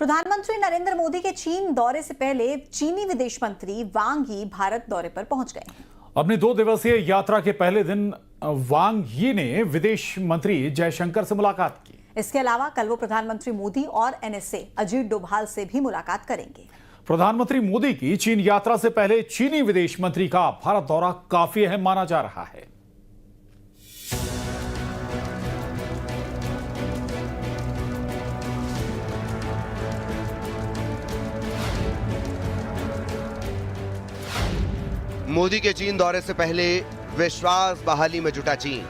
प्रधानमंत्री नरेंद्र मोदी के चीन दौरे से पहले चीनी विदेश मंत्री वांग यी भारत दौरे पर पहुंच गए। अपनी 2 दिवसीय यात्रा के पहले दिन वांग यी ने विदेश मंत्री जयशंकर से मुलाकात की। इसके अलावा कल वो प्रधानमंत्री मोदी और एनएसए अजीत डोभाल से भी मुलाकात करेंगे। प्रधानमंत्री मोदी की चीन यात्रा से पहले चीनी विदेश मंत्री का भारत दौरा काफी अहम माना जा रहा है। मोदी के चीन दौरे से पहले विश्वास बहाली में जुटा चीन।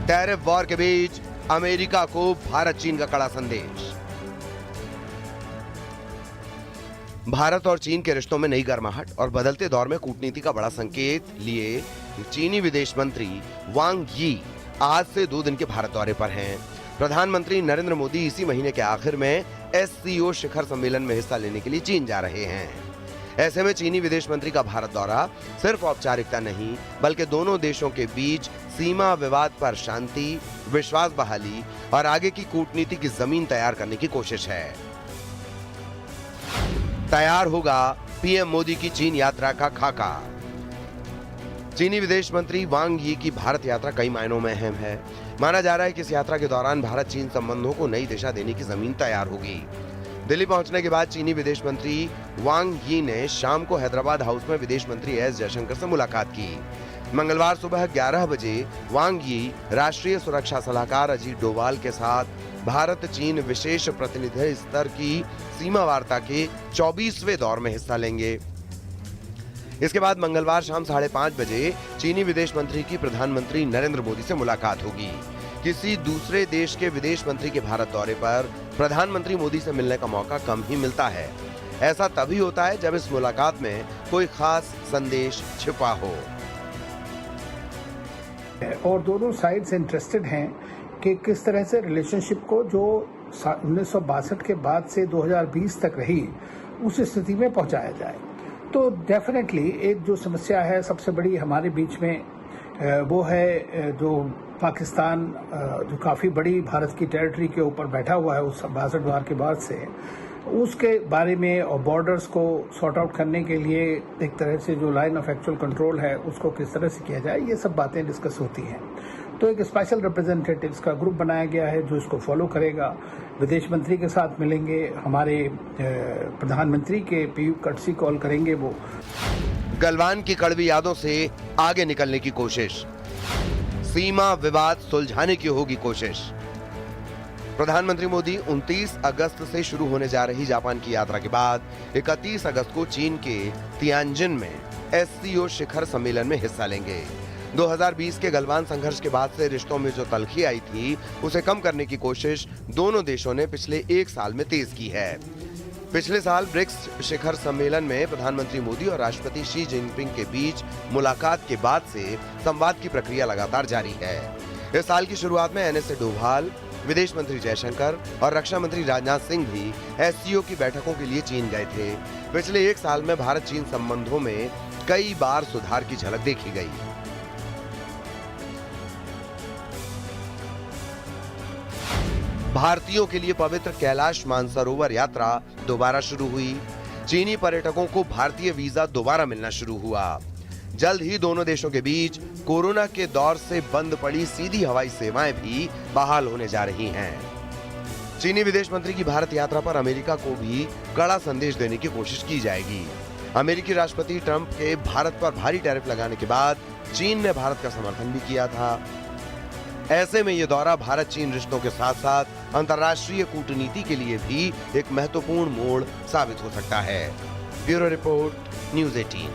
टैरिफ वॉर के बीच अमेरिका को भारत चीन का कड़ा संदेश। भारत और चीन के रिश्तों में नई गर्माहट और बदलते दौर में कूटनीति का बड़ा संकेत लिए चीनी विदेश मंत्री वांग यी आज से 2 दिन के भारत दौरे पर हैं। प्रधानमंत्री नरेंद्र मोदी इसी महीने के आखिर में SCO शिखर सम्मेलन में हिस्सा लेने के लिए चीन जा रहे हैं। ऐसे में चीनी विदेश मंत्री का भारत दौरा सिर्फ औपचारिकता नहीं, बल्कि दोनों देशों के बीच सीमा विवाद पर शांति, विश्वास बहाली और आगे की कूटनीति की जमीन तैयार करने की कोशिश है। तैयार होगा पीएम मोदी की चीन यात्रा का खाका। चीनी विदेश मंत्री वांग यी की भारत यात्रा कई मायनों में अहम है। माना जा रहा है कि इस यात्रा के दौरान भारत चीन संबंधों को नई दिशा देने की जमीन तैयार होगी। दिल्ली पहुंचने के बाद चीनी विदेश मंत्री वांग यी ने शाम को हैदराबाद हाउस में विदेश मंत्री एस जयशंकर से मुलाकात की। मंगलवार सुबह 11 बजे वांग यी राष्ट्रीय सुरक्षा सलाहकार अजीत डोभाल के साथ भारत चीन विशेष प्रतिनिधि स्तर की सीमा वार्ता के 24वें दौर में हिस्सा लेंगे। इसके बाद मंगलवार शाम 5:30 बजे चीनी विदेश मंत्री की प्रधानमंत्री नरेंद्र मोदी से मुलाकात होगी। किसी दूसरे देश के विदेश मंत्री के भारत दौरे पर प्रधानमंत्री मोदी से मिलने का मौका कम ही मिलता है। ऐसा तभी होता है जब इस मुलाकात में कोई खास संदेश छिपा हो। और दोनों साइड्स इंटरेस्टेड हैं कि किस तरह से रिलेशनशिप को जो 1962 के बाद से 2020 तक रही उस स्थिति में पहुंचाया जाए। तो डेफिनेटली एक जो समस्या है सबसे बड़ी हमारे बीच में वो है जो पाकिस्तान जो काफ़ी बड़ी भारत की टेरिटरी के ऊपर बैठा हुआ है उस 62 वार के बाद से, उसके बारे में और बॉर्डर्स को सॉर्ट आउट करने के लिए एक तरह से जो लाइन ऑफ एक्चुअल कंट्रोल है उसको किस तरह से किया जाए, ये सब बातें डिस्कस होती हैं। तो एक स्पेशल रिप्रेजेंटेटिव्स का ग्रुप बनाया गया है जो इसको फॉलो करेगा। विदेश मंत्री के साथ मिलेंगे, हमारे प्रधानमंत्री के पीयू कटसी कॉल करेंगे। वो गलवान की कड़वी यादों से आगे निकलने की कोशिश, सीमा विवाद सुलझाने की होगी कोशिश। प्रधानमंत्री मोदी 29 अगस्त से शुरू होने जा रही जापान की यात्रा के बाद 31 अगस्त को चीन के तियानजिन में SCO शिखर सम्मेलन में हिस्सा लेंगे। 2020 के गलवान संघर्ष के बाद से रिश्तों में जो तल्खी आई थी उसे कम करने की कोशिश दोनों देशों ने पिछले 1 साल में तेज की है। पिछले साल ब्रिक्स शिखर सम्मेलन में प्रधानमंत्री मोदी और राष्ट्रपति शी जिनपिंग के बीच मुलाकात के बाद से संवाद की प्रक्रिया लगातार जारी है। इस साल की शुरुआत में एनएसए डोभाल, विदेश मंत्री जयशंकर और रक्षा मंत्री राजनाथ सिंह भी SCO की बैठकों के लिए चीन गए थे। पिछले 1 साल में भारत चीन संबंधों में कई बार सुधार की झलक देखी गई। भारतीयों के लिए पवित्र कैलाश मानसरोवर यात्रा दोबारा शुरू हुई। चीनी पर्यटकों को भारतीय वीजा दोबारा मिलना शुरू हुआ। जल्द ही दोनों देशों के बीच कोरोना के दौर से बंद पड़ी सीधी हवाई सेवाएं भी बहाल होने जा रही हैं। चीनी विदेश मंत्री की भारत यात्रा पर अमेरिका को भी कड़ा संदेश देने की कोशिश की जाएगी। अमेरिकी राष्ट्रपति ट्रंप के भारत पर भारी टैरिफ लगाने के बाद चीन ने भारत का समर्थन भी किया था। ऐसे में ये दौरा भारत चीन रिश्तों के साथ साथ अंतर्राष्ट्रीय कूटनीति के लिए भी एक महत्वपूर्ण मोड़ साबित हो सकता है। Bureau report, news 18।